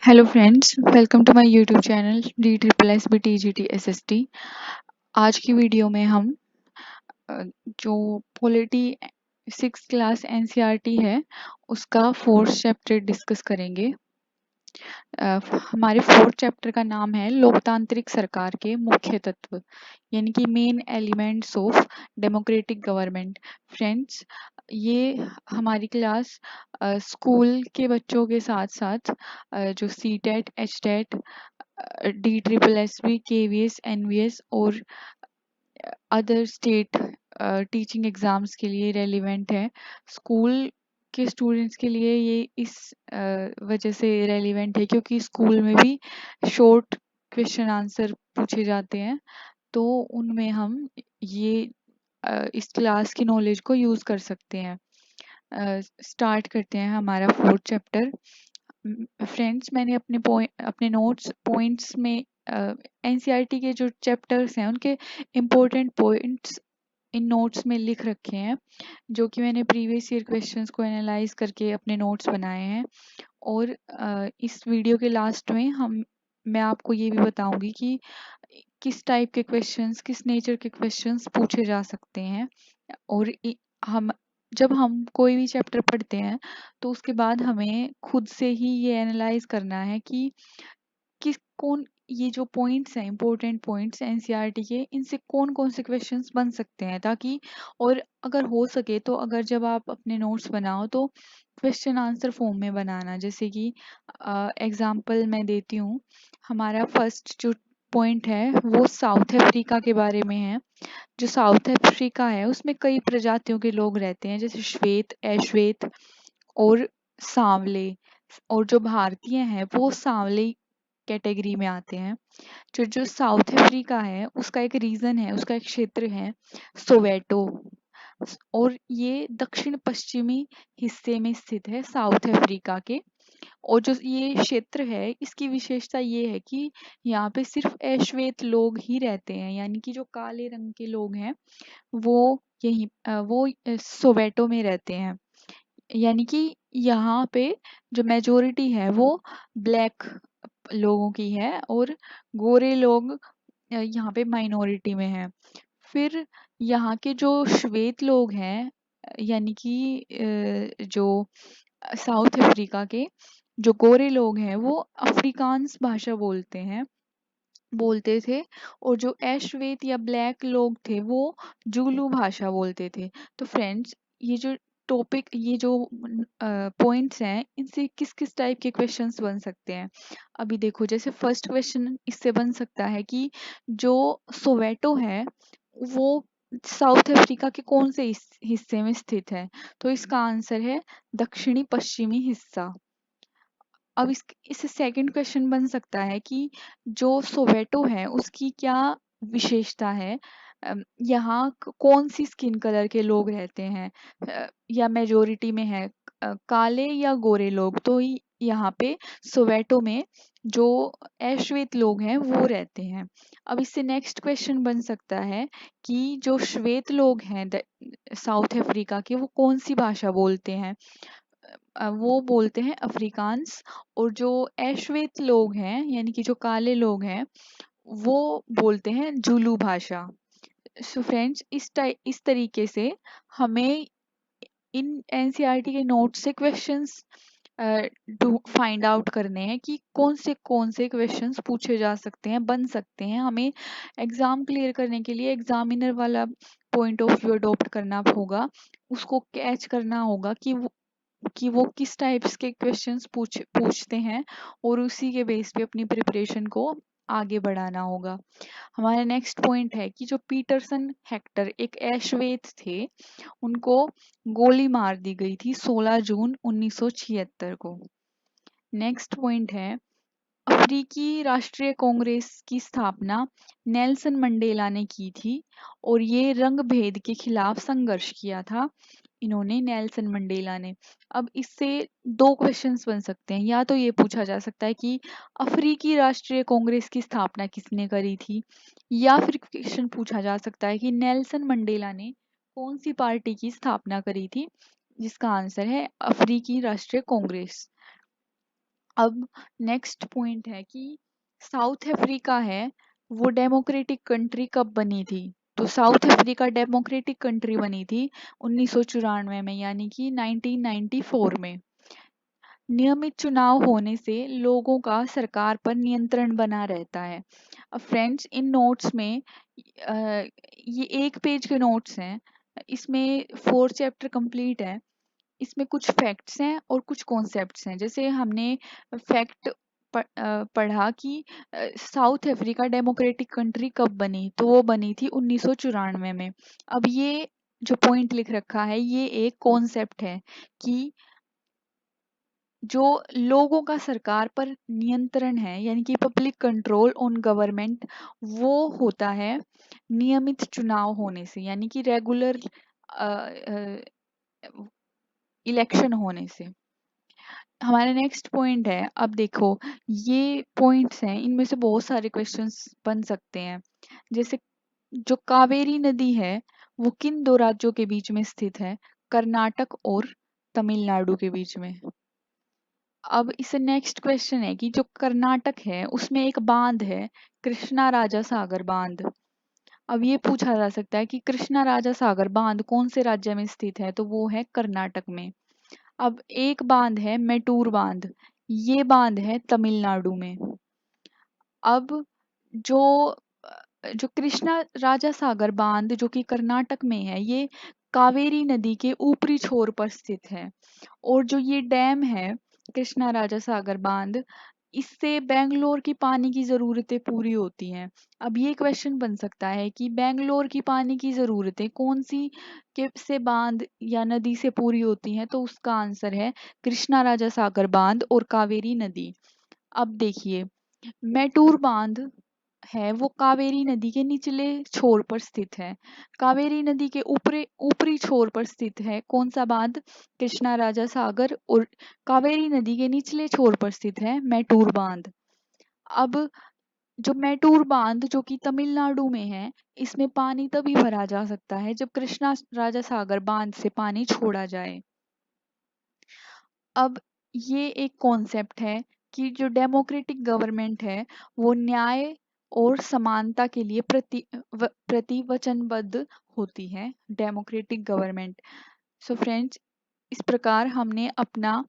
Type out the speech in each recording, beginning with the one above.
Hello friends, welcome to my YouTube channel D triple S B T G T S S T. आज की video में हम जो polity 6 class NCERT है उसका फोर्थ चैप्टर डिस्कस करेंगे। हमारे फोर्थ चैप्टर का नाम है लोकतांत्रिक सरकार के मुख्य तत्व, यानी कि main elements of democratic government. Friends, ये हमारी क्लास स्कूल के बच्चों के साथ साथ जो C TET, H TET, D triple S B, K V S, N V S और अदर स्टेट टीचिंग एग्जाम्स के लिए रेलिवेंट है। स्कूल के स्टूडेंट्स के लिए ये इस वजह से रेलिवेंट है क्योंकि स्कूल में भी शॉर्ट क्वेश्चन आंसर पूछे जाते हैं, तो उनमें हम ये इस क्लास की नॉलेज को यूज़ कर सकते हैं। स्टार्ट करते हैं हमारा फोर्थ चैप्टर। फ्रेंड्स, मैंने अपने नोट्स पॉइंट्स में एनसीईआरटी के जो चैप्टर्स हैं उनके इम्पोर्टेंट पॉइंट्स इन नोट्स में लिख रखे हैं, जो कि मैंने प्रीवियस ईयर क्वेश्चंस को एनालाइज करके अपने नोट्स बनाए हैं। और इस वीडियो के लास्ट में मैं आपको ये भी बताऊंगी कि किस टाइप के क्वेश्चंस, किस नेचर के क्वेश्चंस पूछे जा सकते हैं। और हम जब हम कोई भी चैप्टर पढ़ते हैं तो उसके बाद हमें खुद से ही ये एनालाइज करना है कि किस कौन ये जो पॉइंट्स हैं, इंपॉर्टेंट पॉइंट्स एनसीईआरटी के, इनसे कौन कौन से क्वेश्चंस बन सकते हैं, ताकि और अगर हो सके तो अगर जब आप अपने नोट्स बनाओ तो क्वेश्चन आंसर फॉर्म में बनाना। जैसे कि एग्जांपल मैं देती हूँ। हमारा फर्स्ट जो पॉइंट है वो साउथ अफ्रीका के बारे में है। जो साउथ अफ्रीका है उसमें कई प्रजातियों के लोग रहते हैं, जैसे श्वेत, अश्वेत और सांवले। और जो भारतीय हैं वो सांवले कैटेगरी में आते हैं। जो जो साउथ अफ्रीका है उसका एक रीजन है, उसका एक क्षेत्र है सोवेटो, और ये दक्षिण पश्चिमी हिस्से में स्थित है साउथ अफ्रीका के। और जो ये क्षेत्र है इसकी विशेषता ये है कि यहाँ पे सिर्फ अश्वेत लोग ही रहते हैं, यानी कि जो काले रंग के लोग हैं वो वो सोवेटो में रहते हैं। यानी कि यहाँ पे जो मेजोरिटी है वो ब्लैक लोगों की है और गोरे लोग यहाँ पे माइनॉरिटी में है। फिर यहाँ के जो श्वेत लोग हैं, यानी कि जो साउथ अफ्रीका के जो गोरे लोग हैं वो अफ्रीकांस भाषा बोलते थे। और जो अश्वेत या ब्लैक लोग थे वो जुगलू भाषा बोलते थे। तो फ्रेंड्स, ये जो टॉपिक, ये जो पॉइंट्स हैं, इनसे किस किस टाइप के क्वेश्चंस बन सकते हैं। अभी देखो, जैसे फर्स्ट क्वेश्चन इससे बन सकता है कि जो सोवेटो है वो साउथ अफ्रीका के कौन से हिस्से में स्थित है। तो इसका आंसर है दक्षिणी पश्चिमी हिस्सा। अब इससे सेकंड क्वेश्चन बन सकता है कि जो सोवेटो है उसकी क्या विशेषता है। यहाँ कौन सी स्किन कलर के लोग रहते हैं, या मेजोरिटी में है काले या गोरे लोग। तो यहाँ पे सोवेटो में जो अश्वेत लोग हैं वो रहते हैं। अब इससे नेक्स्ट क्वेश्चन बन सकता है कि जो श्वेत लोग हैं साउथ अफ्रीका के, वो कौन सी भाषा बोलते हैं। वो बोलते हैं अफ्रीकांस। और जो अश्वेत लोग हैं, यानी कि जो काले लोग हैं, वो बोलते हैं जुलू भाषा। सो फ्रेंड्स, इस तरीके से हमें इन एनसीईआरटी के नोट से क्वेश्चंस फाइंड आउट करने हैं कि कौन से क्वेश्चंस पूछे जा सकते हैं, बन सकते हैं। हमें एग्जाम क्लियर करने के लिए एग्जामिनर वाला पॉइंट ऑफ व्यू अडॉप्ट करना होगा, उसको कैच करना होगा कि वो किस टाइप्स के क्वेश्चंस पूछते हैं, और उसी के बेस पे अपनी प्रिपरेशन को आगे बढ़ाना होगा। हमारा नेक्स्ट पॉइंट है कि जो पीटरसन हेक्टर एक ऐशवेत थे, उनको गोली मार दी गई थी 16 जून 1976 को। नेक्स्ट पॉइंट है, अफ्रीकी राष्ट्रीय कांग्रेस की स्थापना नेल्सन मंडेला ने की थी, और ये रंग भेद के खिलाफ संघर्ष किया था इन्होंने, नेल्सन मंडेला ने। अब इससे दो क्वेश्चंस बन सकते हैं। या तो ये पूछा जा सकता है कि अफ्रीकी राष्ट्रीय कांग्रेस की स्थापना किसने करी थी, या फिर क्वेश्चन पूछा जा सकता है कि नेल्सन मंडेला ने कौन सी पार्टी की स्थापना करी थी, जिसका आंसर है अफ्रीकी राष्ट्रीय कांग्रेस। अब नेक्स्ट पॉइंट है कि साउथ अफ्रीका है वो डेमोक्रेटिक कंट्री कब बनी थी। तो साउथ अफ्रीका डेमोक्रेटिक कंट्री बनी थी 1994 में, यानी कि 1994 में। नियमित चुनाव होने से लोगों का सरकार पर नियंत्रण बना रहता है। अब फ्रेंड्स, इन नोट्स में ये एक पेज के नोट्स हैं, इसमें 4 चैप्टर कंप्लीट है। इसमें कुछ फैक्ट्स हैं और कुछ कॉन्सेप्ट्स हैं। जैसे हमने फैक्ट पढ़ा कि साउथ अफ्रीका डेमोक्रेटिक कंट्री कब बनी, तो वो बनी थी 1994 में। अब ये जो पॉइंट लिख रखा है ये एक कॉन्सेप्ट है कि जो लोगों का सरकार पर नियंत्रण है, यानी कि पब्लिक कंट्रोल ऑन गवर्नमेंट, वो होता है नियमित चुनाव होने से, यानी कि रेगुलर इलेक्शन होने से। हमारा नेक्स्ट पॉइंट है, अब देखो ये पॉइंट्स हैं, इनमें से बहुत सारे क्वेश्चंस बन सकते हैं। जैसे जो कावेरी नदी है वो किन दो राज्यों के बीच में स्थित है, कर्नाटक और तमिलनाडु के बीच में। अब इससे नेक्स्ट क्वेश्चन है कि जो कर्नाटक है उसमें एक बांध है, कृष्णा राजा सागर बांध। अब ये पूछा जा सकता है कि कृष्णा राजा सागर बांध कौन से राज्य में स्थित है, तो वो है कर्नाटक में। अब एक बांध है मेटूर बांध, ये बांध है तमिलनाडु में। अब जो जो कृष्णा राजा सागर बांध जो कि कर्नाटक में है, ये कावेरी नदी के ऊपरी छोर पर स्थित है। और जो ये डैम है कृष्णा राजा सागर बांध, इससे बेंगलोर की पानी की ज़रूरतें पूरी होती हैं। अब ये क्वेश्चन बन सकता है कि बेंगलोर की पानी की ज़रूरतें कौन सी के से बांध या नदी से पूरी होती हैं, तो उसका आंसर है कृष्णा राजा सागर बांध और कावेरी नदी। अब देखिए, मैटूर बांध है वो कावेरी नदी के निचले छोर पर स्थित है। कावेरी नदी के ऊपरी ऊपरी छोर पर स्थित है कौन सा बांध, कृष्णा राजा सागर। और कावेरी नदी के निचले छोर पर स्थित है मैटूर बांध। अब जो मैटूर बांध जो कि तमिलनाडु में है, इसमें पानी तभी भरा जा सकता है जब कृष्णा राजा सागर बांध से पानी छोड़ा जाए। अब ये एक कॉन्सेप्ट है कि जो डेमोक्रेटिक गवर्नमेंट है वो न्याय और समानता के लिए प्रति वचनबद्ध होती है, डेमोक्रेटिक गवर्नमेंट। सो फ्रेंड्स, इस प्रकार हमने अपना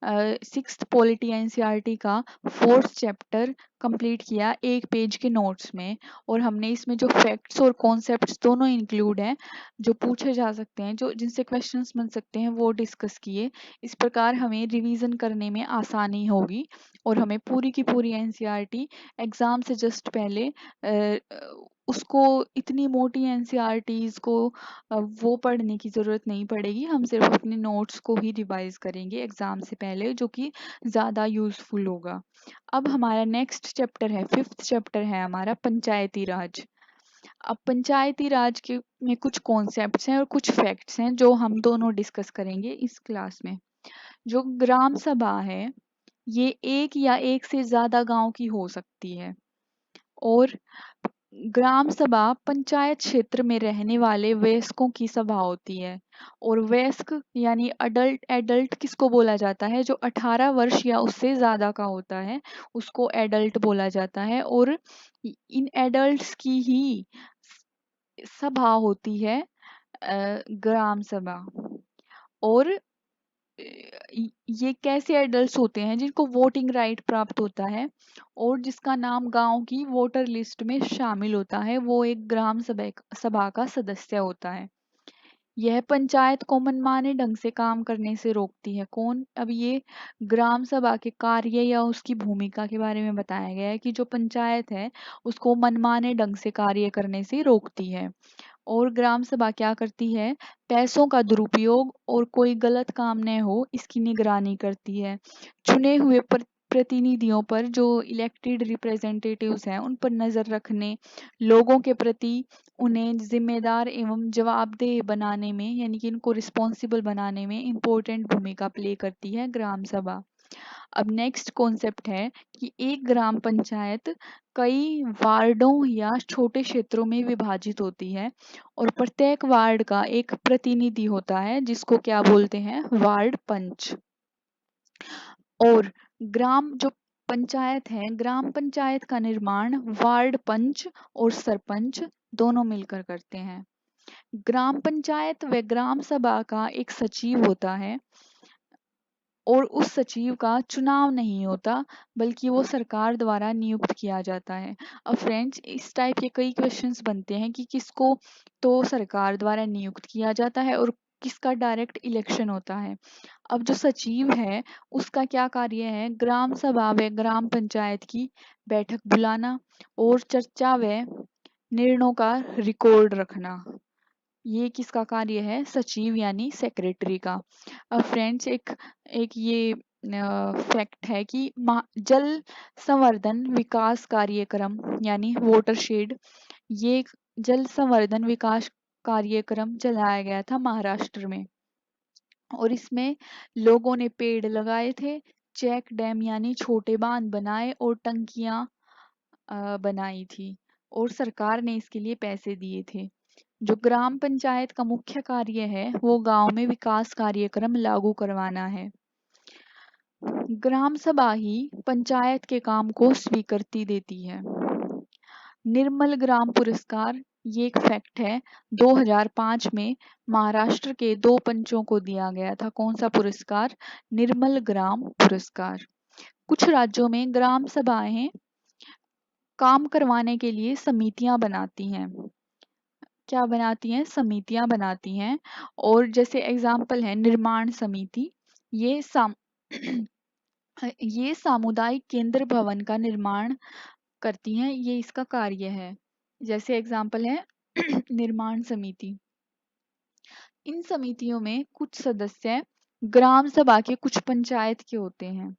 6th पॉलिटी एनसीईआरटी का 4th चैप्टर कंप्लीट किया एक पेज के नोट्स में। और हमने इसमें जो फैक्ट्स और कॉन्सेप्ट्स दोनों इंक्लूड हैं, जो पूछे जा सकते हैं, जो जिनसे क्वेश्चंस बन सकते हैं, वो डिस्कस किए। इस प्रकार हमें रिवीजन करने में आसानी होगी और हमें पूरी की पूरी एनसीईआरटी एग्जाम से जस्ट पहले उसको इतनी मोटी एनसीईआरटीज को वो पढ़ने की ज़रूरत नहीं पड़ेगी। हम सिर्फ अपने नोट्स को ही रिवाइज करेंगे एग्ज़ाम से पहले, जो कि ज़्यादा यूज़फुल होगा। अब हमारा नेक्स्ट चैप्टर है, 5th चैप्टर है हमारा पंचायती राज। अब पंचायती राज के में कुछ कॉन्सेप्ट्स हैं और कुछ फैक्ट्स हैं जो हम दोनों डिस्कस करेंगे इस क्लास में। जो ग्राम सभा है ये एक या एक से ज़्यादा गांव की हो सकती है। और ग्राम सभा पंचायत क्षेत्र में रहने वाले वयस्कों की सभा होती है। और वयस्क यानी अडल्ट, एडल्ट किसको बोला जाता है, जो 18 वर्ष या उससे ज्यादा का होता है उसको एडल्ट बोला जाता है। और इन एडल्ट्स की ही सभा होती है ग्राम सभा। और ये कैसे एडल्ट्स होते हैं, जिनको वोटिंग राइट प्राप्त होता है और जिसका नाम गांव की वोटर लिस्ट में शामिल होता है, वो एक ग्राम सभा का सदस्य होता है। यह पंचायत को मनमाने ढंग से काम करने से रोकती है। कौन, अब ये ग्राम सभा के कार्य या उसकी भूमिका के बारे में बताया गया है कि जो पंचायत है उसको मनमाने ढंग से कार्य करने से रोकती है। और ग्राम सभा क्या करती है, पैसों का दुरुपयोग और कोई गलत काम न हो इसकी निगरानी करती है। चुने हुए प्रतिनिधियों पर, जो इलेक्टेड रिप्रेजेंटेटिव्स हैं, उन पर नजर रखने, लोगों के प्रति उन्हें जिम्मेदार एवं जवाबदेह बनाने में, यानी कि इनको रिस्पॉन्सिबल बनाने में इम्पोर्टेंट भूमिका प्ले करती है ग्राम सभा। अब नेक्स्ट कॉन्सेप्ट है कि एक ग्राम पंचायत कई वार्डों या छोटे क्षेत्रों में विभाजित होती है और प्रत्येक वार्ड का एक प्रतिनिधि होता है जिसको क्या बोलते हैं, वार्ड पंच। और ग्राम जो पंचायत है, ग्राम पंचायत का निर्माण वार्ड पंच और सरपंच दोनों मिलकर करते हैं। ग्राम पंचायत व ग्राम सभा का एक सचिव होता है और उस सचिव का चुनाव नहीं होता, बल्कि वो सरकार द्वारा नियुक्त किया जाता है। अब फ्रेंड्स, इस टाइप के कई क्वेश्चंस बनते हैं कि किसको तो सरकार द्वारा नियुक्त किया जाता है और किसका डायरेक्ट इलेक्शन होता है। अब जो सचिव है उसका क्या कार्य है, ग्राम सभा व ग्राम पंचायत की बैठक बुलाना और चर्चा व निर्णयों का रिकॉर्ड रखना। ये किसका कार्य है, सचिव यानी सेक्रेटरी का। अब फ्रेंड्स, एक एक ये फैक्ट है कि जल संवर्धन विकास कार्यक्रम यानी वाटरशेड, ये एक जल संवर्धन विकास कार्यक्रम चलाया गया था महाराष्ट्र में, और इसमें लोगों ने पेड़ लगाए थे, चेक डैम यानी छोटे बांध बनाए और टंकियां बनाई थी, और सरकार ने इसके लिए पैसे दिए थे। जो ग्राम पंचायत का मुख्य कार्य है वो गांव में विकास कार्यक्रम लागू करवाना है। ग्राम सभा ही पंचायत के काम को स्वीकृति देती है। निर्मल ग्राम पुरस्कार, ये एक फैक्ट है, 2005 में महाराष्ट्र के 2 पंचों को दिया गया था। कौन सा पुरस्कार, निर्मल ग्राम पुरस्कार। कुछ राज्यों में ग्राम सभाएं काम करवाने के लिए समितियां बनाती हैं। क्या बनाती हैं, समितियां बनाती हैं। और जैसे एग्जाम्पल है निर्माण समिति, ये ये सामुदायिक केंद्र भवन का निर्माण करती हैं, ये इसका कार्य है। जैसे एग्जाम्पल है निर्माण समिति। इन समितियों में कुछ सदस्य ग्राम सभा के कुछ पंचायत के होते हैं।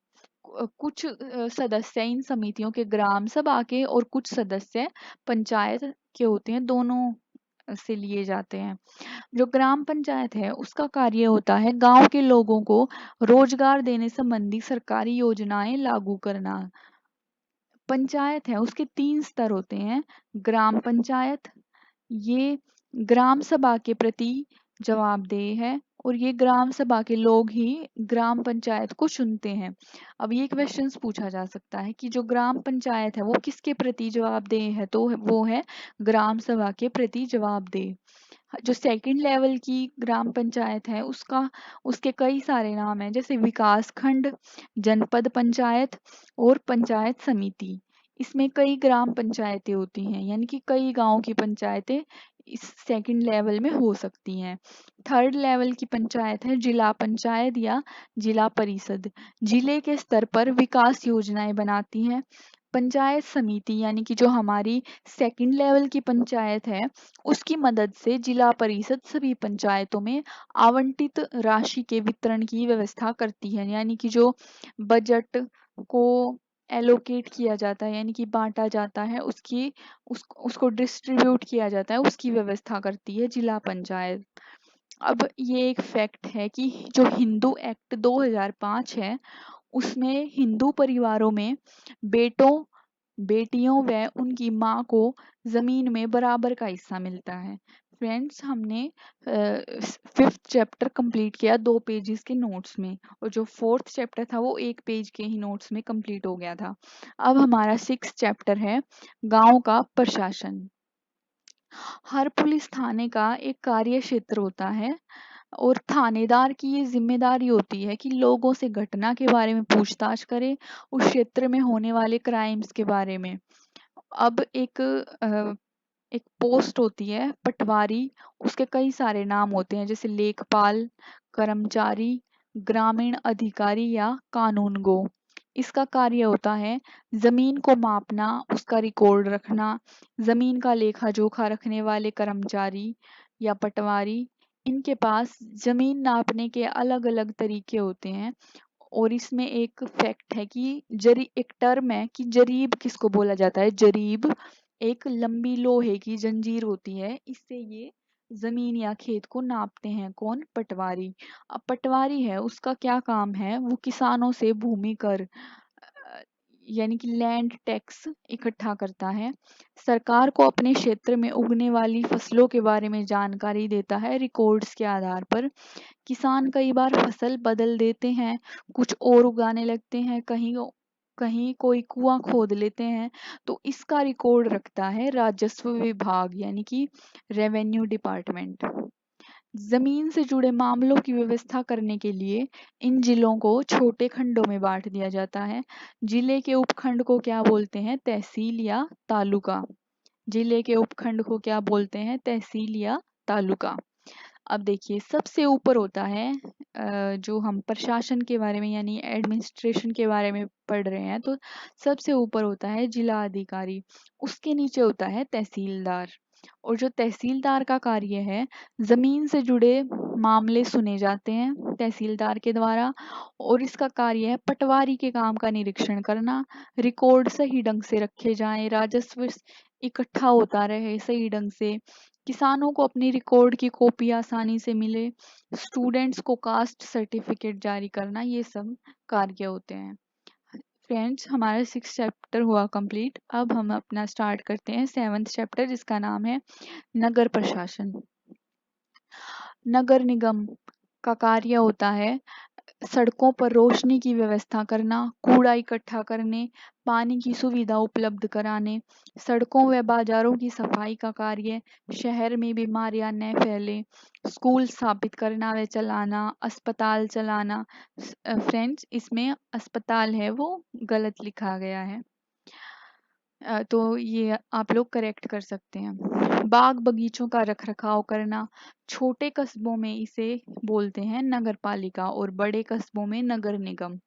कुछ सदस्य इन समितियों के ग्राम सभा के और कुछ सदस्य पंचायत के होते हैं, दोनों से लिए जाते हैं। जो ग्राम पंचायत है उसका कार्य होता है गांव के लोगों को रोजगार देने संबंधी सरकारी योजनाएं लागू करना। पंचायत है उसके 3 स्तर होते हैं। ग्राम पंचायत, ये ग्राम सभा के प्रति जवाबदेह है और ये ग्राम सभा के लोग ही ग्राम पंचायत को चुनते हैं। अब ये क्वेश्चंस पूछा जा सकता है कि जो ग्राम पंचायत है वो किसके प्रति जवाबदेह है, तो वो है ग्राम सभा के प्रति जवाबदेह। जो सेकंड लेवल की ग्राम पंचायत है उसका उसके कई सारे नाम हैं, जैसे विकास खंड, जनपद पंचायत और पंचायत समिति। इसमें कई ग्राम पंचायतें होती हैं, यानी कि कई गांव की पंचायतें इस सेकंड लेवल में हो सकती हैं। थर्ड लेवल की पंचायत है जिला पंचायत या जिला परिषद, जिले के स्तर पर विकास योजनाएं बनाती हैं। पंचायत समिति यानी कि जो हमारी सेकंड लेवल की पंचायत है उसकी मदद से जिला परिषद सभी पंचायतों में आवंटित राशि के वितरण की व्यवस्था करती है, यानी कि जो बजट को एलोकेट किया जाता है यानी कि बांटा जाता है, उसको डिस्ट्रीब्यूट किया जाता है, उसकी व्यवस्था करती है जिला पंचायत। अब ये एक फैक्ट है कि जो हिंदू एक्ट 2005 है उसमें हिंदू परिवारों में बेटों बेटियों व उनकी माँ को जमीन में बराबर का हिस्सा मिलता है। फ्रेंड्स, हमने 5th चैप्टर कंप्लीट किया 2 पेजेस के नोट्स में, और जो 4th चैप्टर था वो 1 पेज के ही नोट्स में कंप्लीट हो गया था। अब हमारा 6th चैप्टर है गांव का प्रशासन। हर पुलिस थाने का एक कार्य क्षेत्र होता है और थानेदार की ये जिम्मेदारी होती है कि लोगों से घटना के बारे में पूछताछ करे, उस क्षेत्र में होने वाले क्राइम्स के बारे में। अब एक पोस्ट होती है पटवारी, उसके कई सारे नाम होते हैं, जैसे लेखपाल, कर्मचारी, ग्रामीण अधिकारी या कानूनगो। इसका कार्य होता है जमीन को मापना, उसका रिकॉर्ड रखना। जमीन का लेखा जोखा रखने वाले कर्मचारी या पटवारी, इनके पास जमीन नापने के अलग अलग तरीके होते हैं। और इसमें एक फैक्ट है कि एक टर्म है कि जरीब किसको बोला जाता है। जरीब एक लंबी लोहे की जंजीर होती है, इससे ये जमीन या खेत को नापते हैं। कौन, पटवारी। अब पटवारी है उसका क्या काम है, वो किसानों से भूमि कर यानी कि लैंड टैक्स इकट्ठा करता है। सरकार को अपने क्षेत्र में उगने वाली फसलों के बारे में जानकारी देता है रिकॉर्ड्स के आधार पर। किसान कई बार फसल बदल देते हैं, कुछ और उगाने लगते हैं, कहीं कहीं कोई कुआं खोद लेते हैं, तो इसका रिकॉर्ड रखता है राजस्व विभाग यानी कि रेवेन्यू डिपार्टमेंट। जमीन से जुड़े मामलों की व्यवस्था करने के लिए इन जिलों को छोटे खंडों में बांट दिया जाता है। जिले के उपखंड को क्या बोलते हैं? तहसील या तालुका। जिले के उपखंड को क्या बोलते हैं? तहसील या तालुका। अब देखिए, सबसे ऊपर होता है जो हम प्रशासन के बारे में यानी एडमिनिस्ट्रेशन के बारे में पढ़ रहे हैं, तो सबसे ऊपर होता है जिला अधिकारी, उसके नीचे होता है तहसीलदार। और जो तहसीलदार का कार्य है, जमीन से जुड़े मामले सुने जाते हैं तहसीलदार के द्वारा, और इसका कार्य है पटवारी के काम का निरीक्षण करना, रिकॉर्ड सही ढंग से रखे जाएं, राजस्व इकट्ठा होता रहे सही ढंग से, किसानों को अपनी रिकॉर्ड की कॉपी आसानी से मिले, स्टूडेंट्स को कास्ट सर्टिफिकेट जारी करना, ये सब कार्य होते हैं। फ्रेंड्स, हमारा 6 चैप्टर हुआ कंप्लीट। अब हम अपना स्टार्ट करते हैं 7th चैप्टर, जिसका नाम है नगर प्रशासन। नगर निगम का कार्य होता है सड़कों पर रोशनी की व्यवस्था करना, कूड़ा इकट्ठा करने, पानी की सुविधा उपलब्ध कराने, सड़कों व बाजारों की सफाई का कार्य, शहर में बीमारियां न फैले, स्कूल स्थापित करना व चलाना, अस्पताल चलाना। फ्रेंड्स, इसमें अस्पताल है वो गलत लिखा गया है, तो ये आप लोग करेक्ट कर सकते हैं। बाग बगीचों का रखरखाव करना, छोटे कस्बों में इसे बोलते हैं नगर पालिका और बड़े कस्बों में नगर निगम।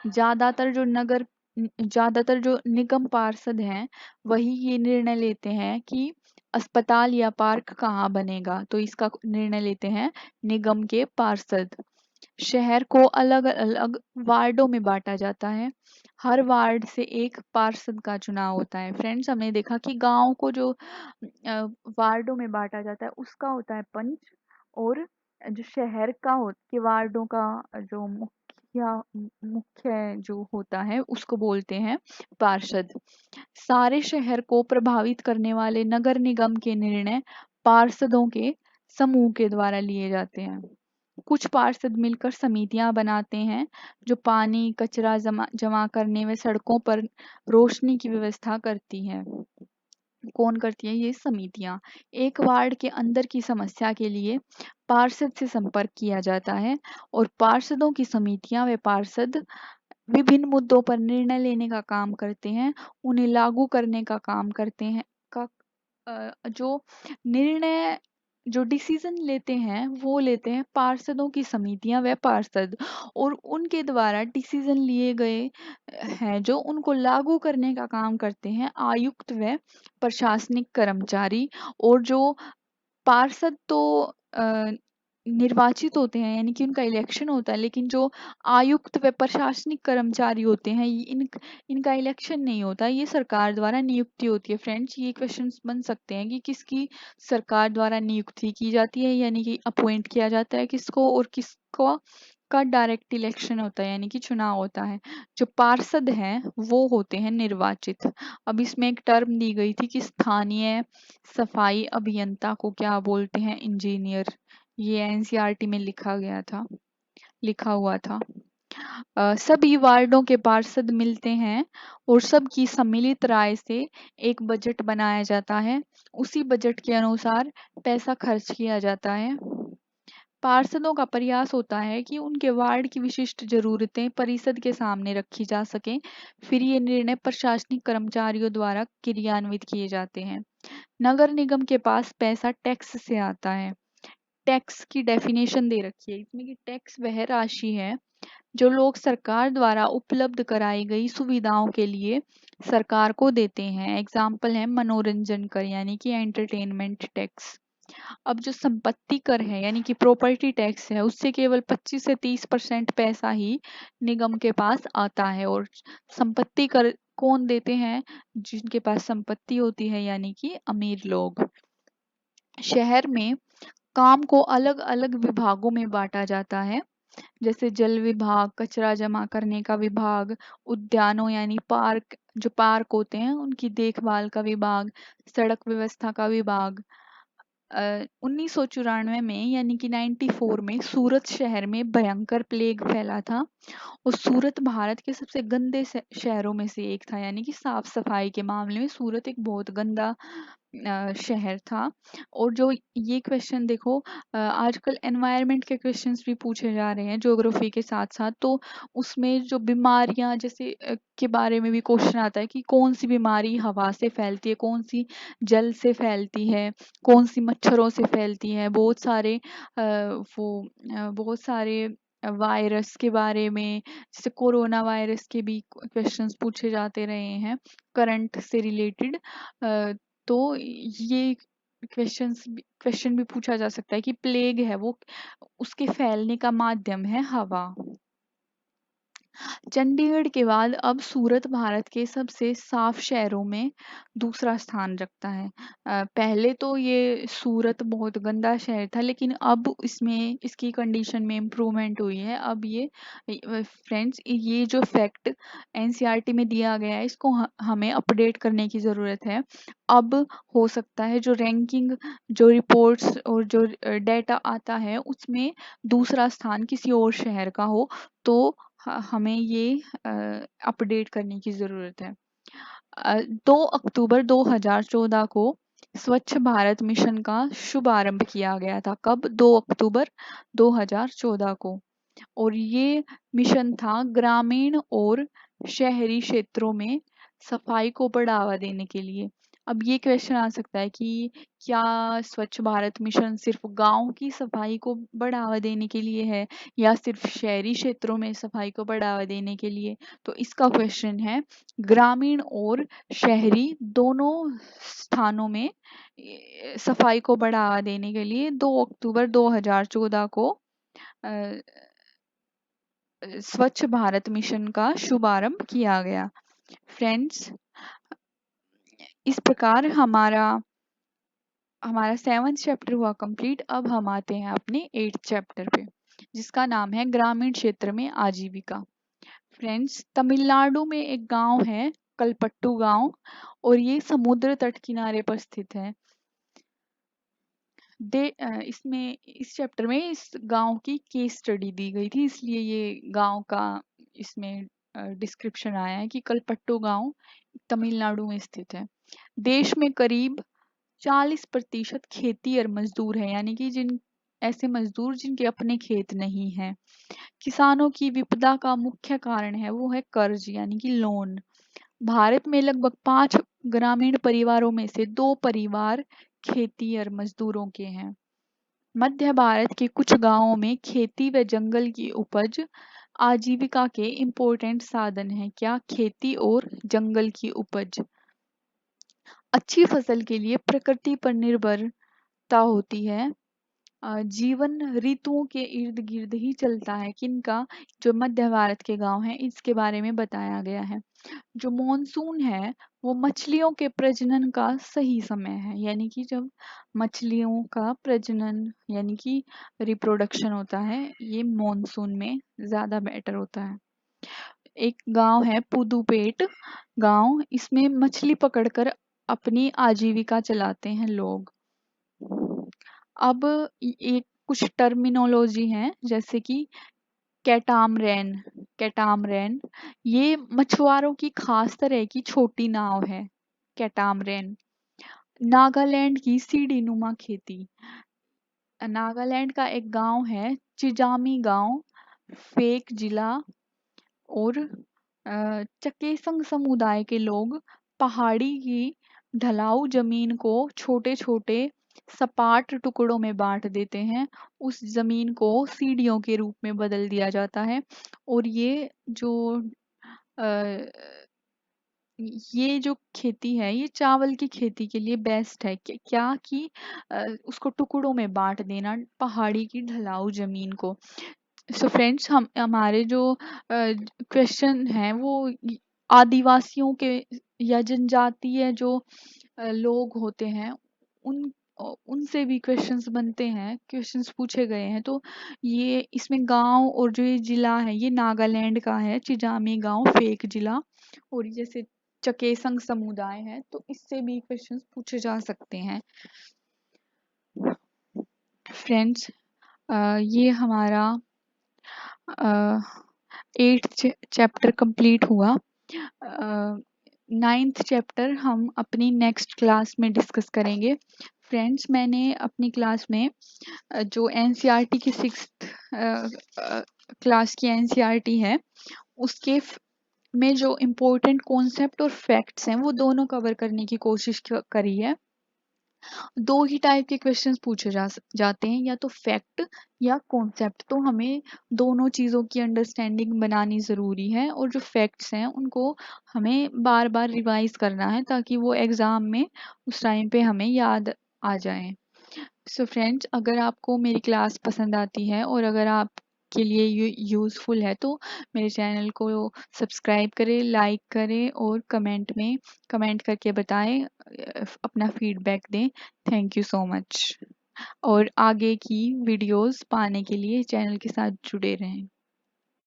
ज्यादातर जो नगर ज्यादातर जो निगम पार्षद हैं, वही ये निर्णय लेते हैं कि अस्पताल या पार्क कहाँ बनेगा, तो इसका निर्णय लेते हैं निगम के पार्षद। शहर को अलग अलग वार्डों में बांटा जाता है, हर वार्ड से एक पार्षद का चुनाव होता है। फ्रेंड्स, हमने देखा कि गांव को जो वार्डों में बांटा जाता है उसका होता है पंच, और जो शहर का के वार्डों का जो मुख्य जो होता है उसको बोलते हैं पार्षद। सारे शहर को प्रभावित करने वाले नगर निगम के निर्णय पार्षदों के समूह के द्वारा लिए जाते हैं। कुछ पार्षद मिलकर समितियां बनाते हैं जो पानी कचरा जमा जमा करने में सड़कों पर रोशनी की व्यवस्था करती हैं। कौन करती है? ये समितियां। एक वार्ड के अंदर की समस्या के लिए पार्षद से संपर्क किया जाता है, और पार्षदों की समितियां व पार्षद विभिन्न मुद्दों पर निर्णय लेने का काम करते हैं, उन्हें लागू करने का काम करते हैं। जो निर्णय जो डिसीजन लेते हैं वो लेते हैं पार्षदों की समितियां व पार्षद, और उनके द्वारा डिसीजन लिए गए हैं जो उनको लागू करने का काम करते हैं आयुक्त व प्रशासनिक कर्मचारी। और जो पार्षद तो निर्वाचित होते हैं यानी कि उनका इलेक्शन होता है, लेकिन जो आयुक्त व प्रशासनिक कर्मचारी होते हैं इनका इलेक्शन नहीं होता, ये सरकार द्वारा नियुक्ति होती है। फ्रेंड्स, ये क्वेश्चंस बन सकते हैं कि किसकी सरकार द्वारा नियुक्ति की जाती है यानी कि अपॉइंट किया जाता है किसको, और किसको का डायरेक्ट इलेक्शन होता है यानी कि चुनाव होता है। जो पार्षद हैं वो होते हैं निर्वाचित। अब इसमें एक टर्म दी गई थी कि स्थानीय सफाई अभियंता को क्या बोलते हैं? इंजीनियर। ये एनसीईआरटी में लिखा हुआ था। सभी वार्डों के पार्षद मिलते हैं और सबकी सम्मिलित राय से एक बजट बनाया जाता है, उसी बजट के अनुसार पैसा खर्च किया जाता है। पार्षदों का प्रयास होता है कि उनके वार्ड की विशिष्ट जरूरतें परिषद के सामने रखी जा सकें, फिर ये निर्णय प्रशासनिक कर्मचारियों द्वारा क्रियान्वित किए जाते हैं। नगर निगम के पास पैसा टैक्स से आता है। टैक्स की डेफिनेशन दे रखी है इसमें कि टैक्स वह राशि है जो लोग सरकार द्वारा उपलब्ध कराई गई सुविधाओं के लिए सरकार को देते हैं। एग्जाम्पल है मनोरंजन कर यानी कि एंटरटेनमेंट टैक्स। अब जो संपत्ति कर है यानी कि प्रॉपर्टी टैक्स है, उससे केवल 25 से 30% पैसा ही निगम के पास आता है। और संपत्ति कर कौन देते हैं? जिनके पास संपत्ति होती है यानी कि अमीर लोग। शहर में काम को अलग अलग विभागों में बांटा जाता है। जैसे जल विभाग, कचरा जमा करने का विभाग, उद्यानों यानी पार्क, जो पार्क होते हैं उनकी देखभाल का विभाग, सड़क व्यवस्था का विभाग। 1994 में यानी कि 94 में सूरत शहर में भयंकर प्लेग फैला था और सूरत भारत के सबसे गंदे शहरों में से एक था, यानी कि साफ सफाई के मामले में सूरत एक बहुत गंदा शहर था। और जो ये क्वेश्चन देखो, आजकल एनवायरनमेंट के क्वेश्चंस भी पूछे जा रहे हैं ज्योग्राफी के साथ साथ, तो उसमें जो बीमारियां जैसे के बारे में भी क्वेश्चन आता है कि कौन सी बीमारी हवा से फैलती है, कौन सी जल से फैलती है, कौन सी मच्छरों से फैलती है। बहुत सारे बहुत सारे वायरस के बारे में, जैसे कोरोना वायरस के भी क्वेश्चंस पूछे जाते रहे हैं करंट से रिलेटेड। तो ये क्वेश्चन भी पूछा जा सकता है कि प्लेग है वो, उसके फैलने का माध्यम है हवा। चंडीगढ़ के बाद अब सूरत भारत के सबसे साफ शहरों में दूसरा स्थान रखता है। पहले तो ये सूरत बहुत गंदा शहर था, लेकिन अब इसमें इसकी कंडीशन में इम्प्रूवमेंट हुई है। अब ये फ्रेंड्स, ये जो फैक्ट एनसीईआरटी में दिया गया है इसको हमें अपडेट करने की ज़रूरत है। अब हो सकता है जो रैंकिंग, जो रिपोर्ट्स और जो डेटा आता है उसमें दूसरा स्थान किसी और शहर का हो, तो हमें ये अपडेट करने की ज़रूरत है। 2 अक्टूबर 2014 को स्वच्छ भारत मिशन का शुभारंभ किया गया था। कब? 2 अक्टूबर 2014 को। और ये मिशन था ग्रामीण और शहरी क्षेत्रों में सफाई को बढ़ावा देने के लिए। अब ये क्वेश्चन आ सकता है कि क्या स्वच्छ भारत मिशन सिर्फ गांव की सफाई को बढ़ावा देने के लिए है या सिर्फ शहरी क्षेत्रों में सफाई को बढ़ावा देने के लिए? तो इसका क्वेश्चन है ग्रामीण और शहरी दोनों स्थानों में सफाई को बढ़ावा देने के लिए 2 अक्टूबर 2014 को स्वच्छ भारत मिशन का शुभारंभ किया गया। फ्रेंड्स, इस प्रकार हमारा हमारा 7th चैप्टर हुआ कंप्लीट। अब हम आते हैं अपने 8th चैप्टर पे, जिसका नाम है ग्रामीण क्षेत्र में आजीविका। फ्रेंड्स, तमिलनाडु में एक गांव है कलपट्टू गांव, और ये समुद्र तट किनारे पर स्थित है। इसमें इस चैप्टर में इस गांव की केस स्टडी दी गई थी, इसलिए ये गांव का इसमें डिस्क्रिप्शन आया है कि कलपट्टू गांव तमिलनाडु में स्थित है। देश में करीब 40% खेती और मजदूर है, यानी कि जिन ऐसे मजदूर जिनके अपने खेत नहीं हैं। किसानों की विपदा का मुख्य कारण है वो है कर्ज, यानी कि लोन। भारत में लगभग 5 ग्रामीण परिवारों में से 2 परिवार खेती और मजदूरों के हैं। मध्य भारत के कुछ गांवों में खेती व जंगल की उपज आजीविका के इम्पोर्टेंट साधन है। क्या? खेती और जंगल की उपज। अच्छी फसल के लिए प्रकृति पर निर्भरता होती है। जीवन ऋतुओं के इर्द गिर्द ही चलता है। किनका? जो मध्य भारत के गांव हैं इसके बारे में बताया गया है। जो मॉनसून है वो मछलियों के प्रजनन का सही समय है, यानी कि जब मछलियों का प्रजनन यानी कि रिप्रोडक्शन होता है, ये मॉनसून में ज्यादा बेटर होता है। एक गांव है पुदुपेट गांव, इसमें मछली पकड़कर अपनी आजीविका चलाते हैं लोग। अब एक कुछ टर्मिनोलॉजी है, जैसे कि कैटामरैन। कैटामरैन ये मछुआरों की खास तरह की छोटी नाव है। कैटामरैन। नागालैंड की सीढ़ी नुमा खेती। नागालैंड का एक गांव है चिजामी गांव, फेक जिला, और चकेसंग समुदाय के लोग पहाड़ी की ढलाऊ जमीन को छोटे छोटे सपाट टुकड़ों में बांट देते हैं। उस जमीन को सीढ़ियों के रूप में बदल दिया जाता है, और अ, ये जो खेती है ये चावल की खेती के लिए बेस्ट है। क्या कि उसको टुकड़ों में बांट देना, पहाड़ी की ढलाऊ जमीन को। सो फ्रेंड्स, हम हमारे जो क्वेश्चन हैं वो आदिवासियों के या जनजातीय जो लोग होते हैं उनसे भी क्वेश्चंस बनते हैं, क्वेश्चंस पूछे गए हैं। तो ये इसमें गांव और जो ये जिला है ये नागालैंड का है, चिजामी गांव फेक जिला। और ये जैसे चकेसंग समुदाय है, तो इससे भी क्वेश्चंस पूछे जा सकते हैं। फ्रेंड्स, ये हमारा 8th चैप्टर कंप्लीट हुआ। 9th चैप्टर हम अपनी नेक्स्ट क्लास में डिस्कस करेंगे। फ्रेंड्स, मैंने अपनी क्लास में जो एनसीईआरटी की 6th क्लास की एनसीईआरटी है उसके में जो इम्पोर्टेंट कॉन्सेप्ट और फैक्ट्स हैं वो दोनों कवर करने की कोशिश करी है। दो ही टाइप के क्वेश्चंस पूछे जाते हैं, या तो फैक्ट या कॉन्सेप्ट। तो हमें दोनों चीज़ों की अंडरस्टैंडिंग बनानी ज़रूरी है, और जो फैक्ट्स हैं उनको हमें बार बार रिवाइज करना है ताकि वो एग्ज़ाम में उस टाइम पे हमें याद आ जाए। सो फ्रेंड्स, अगर आपको मेरी क्लास पसंद आती है और अगर आप के लिए यूज़फुल है तो मेरे चैनल को सब्सक्राइब करें, लाइक करें और कमेंट करके बताएं, अपना फीडबैक दें। Thank you so much. और आगे की वीडियोस पाने के लिए चैनल के साथ जुड़े रहें।